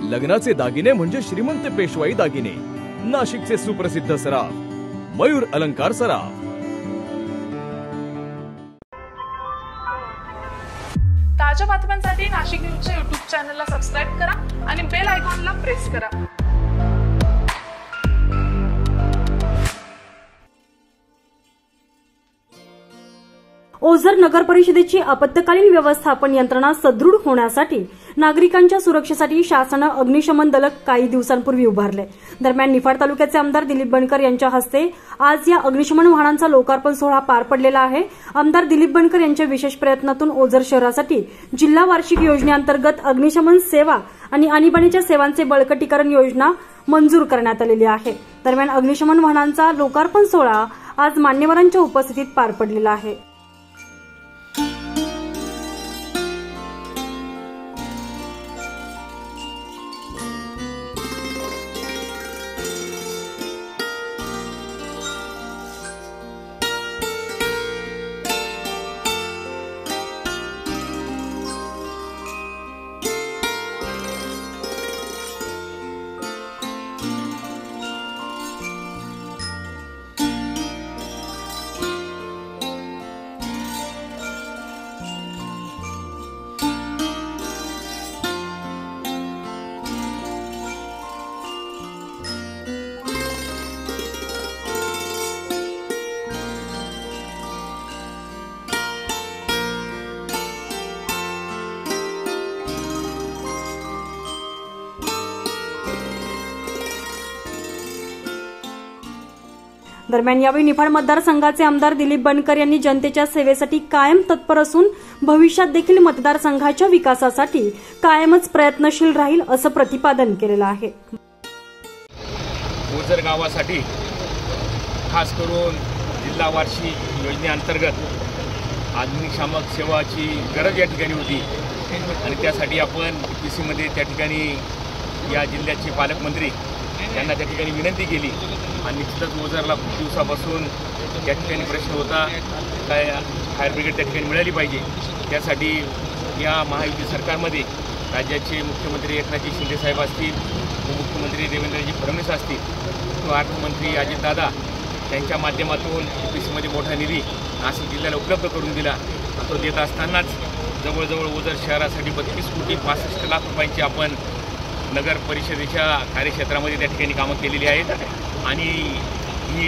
लग्नाचे दागिने म्हणजे श्रीमंत पेशवाई दागिने, नाशिकचे सुप्रसिद्ध सराफ मयूर अलंकार सराफ। ताज्या बातम्यांसाठी नाशिक न्यूजच्या YouTube चॅनलला सबस्क्राइब करा आणि बेल आयकॉनला प्रेस करा। ओझर नगर परिषदेची आपत्कालीन व्यवस्थापन यंत्रणा सदृढ होण्यासाठी नागरिकांच्या सुरक्षेसाठी शासनाने अग्निशमन दल काही दिवसांपूर्वी उभारले। दरम्यान निफाड तालुक्याचे आमदार दिलीप बनकर यांच्या हस्ते आज या अग्निशमन वाहनांचा लोकार्पण सोहळा पार पडलेला आहे। आमदार दिलीप बनकर यांच्या विशेष प्रयत्नातून ओझर शहरासाठी जिल्हा वार्षिक योजनेअंतर्गत अग्निशमन सेवा आणि आणीबाणीच्या सेवांचे बळकटीकरण योजना मंजूर करण्यात आलेली आहे। दरम्यान अग्निशमन वाहनांचा लोकार्पण सोहळा आज मान्यवरांच्या उपस्थितीत पार पडलेला आहे। दरम्यान यावेळी निफाड मतदारसंघाचे आमदार दिलीप बनकर यांनी जनतेच्या सेवेसाठी कायम तत्पर असून भविष्यात देखील मतदारसंघाच्या विकासासाठी कायमच प्रयत्नशील राहील असं प्रतिपादन केलेलं आहे। ओझर गावासाठी खास करून जिल्हा वार्षिक योजनेअंतर्गत अग्निशामक सेवाची गरज या ठिकाणी होती आणि त्यासाठी आपण पीसी मध्ये त्या ठिकाणी या जिल्ह्याचे पालकमंत्री यांना त्या ठिकाणी विनंती केली आणि निश्चितच ओझरला खूप दिवसापासून त्या ठिकाणी प्रश्न होता काय फायर ब्रिगेड त्या ठिकाणी मिळाली पाहिजे। त्यासाठी या महायुती सरकारमध्ये राज्याचे मुख्यमंत्री एकनाथजी शिंदे साहेब असतील, उपमुख्यमंत्री देवेंद्रजी फडणवीस असतील किंवा अर्थमंत्री अजितदादा यांच्या माध्यमातून पीसीमध्ये मोठा निधी नाशिक जिल्ह्याला उपलब्ध करून दिला। तो देत असतानाच जवळजवळ ओझर शहरासाठी 32 कोटी 65 लाख रुपयांची आपण नगर परिषदेच्या कार्यक्षेत्रामध्ये त्या ठिकाणी कामं केलेली आहेत आणि ही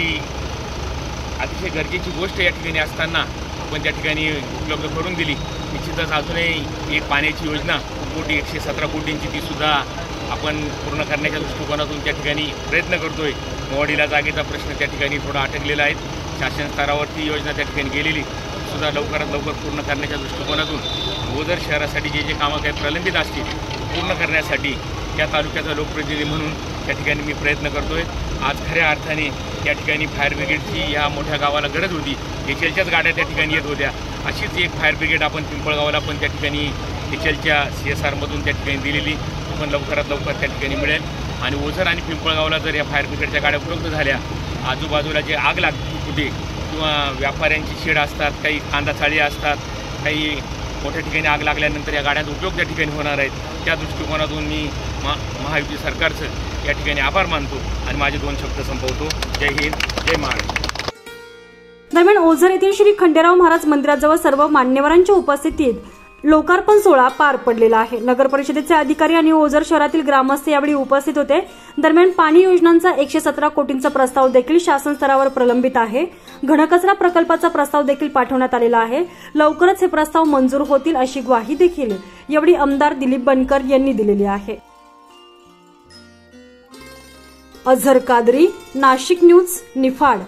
अतिशय गरजेची गोष्ट या ठिकाणी असताना आपण त्या ठिकाणी उपलब्ध करून दिली। निश्चितच अजूनही एक पाण्याची योजना 117 कोटींची ती सुद्धा आपण पूर्ण करण्याच्या दृष्टिकोनातून त्या ठिकाणी प्रयत्न करतोय। मोवाडीला जागेचा प्रश्न त्या ठिकाणी थोडा अटकलेला आहे, शासन स्तरावरती योजना त्या ठिकाणी गेलेली सुद्धा लवकरात लवकर पूर्ण करण्याच्या दृष्टिकोनातून ओझर शहरासाठी जे कामं काही प्रलंबित असतील पूर्ण करण्यासाठी त्या तालुक्याचा लोकप्रतिनिधी म्हणून त्या ठिकाणी मी प्रयत्न करतोय। आज खऱ्या अर्थाने त्या ठिकाणी फायर ब्रिगेडची या मोठ्या गावाला गरज होती, एचएलच्याच गाड्या त्या ठिकाणी येत होत्या। अशीच एक फायर ब्रिगेड आपण पिंपळगावाला पण त्या ठिकाणी एचएलच्या CSRमधून त्या ठिकाणी दिलेली पण लवकरात लवकर त्या ठिकाणी मिळेल आणि ओझर आणि पिंपळगावला जर या फायर ब्रिगेडच्या गाड्या उपलब्ध झाल्या, आजूबाजूला जे आग लागते कुठे किंवा व्यापाऱ्यांची शेड असतात, काही कांदा चाळी असतात, काही मोठ्या ठिकाणी आग लागल्यानंतर या गाड्यांचा उपयोग त्या ठिकाणी होणार आहेत। त्या दृष्टिकोनातून मी महायुती सरकारचं या ठिकाणी आभार मानतो आणि माझे 2 शब्द संपवतो। जय हिंद, जय महाराष्ट्र। दरम्यान ओझर येथील श्री खंडेराव महाराज मंदिराजवळ सर्व मान्यवरांच्या उपस्थितीत लोकार्पण सोहळा पार पडलेला आहे। नगर परिषदेचे अधिकारी आणि ओझर शहरातील ग्रामस्थ यावेळी उपस्थित होते। दरम्यान पाणी योजनांचा 117 कोटींचा प्रस्ताव देखील शासन स्तरावर प्रलंबित आहे। घनकचरा प्रकल्पाचा प्रस्ताव देखील पाठवण्यात आलेला आहे। लवकरच हे प्रस्ताव मंजूर होतील अशी ग्वाही देखील यावेळी आमदार दिलीप बनकर यांनी दिलेली आहे। अझर कादरी, नाशिक न्यूज, निफाड।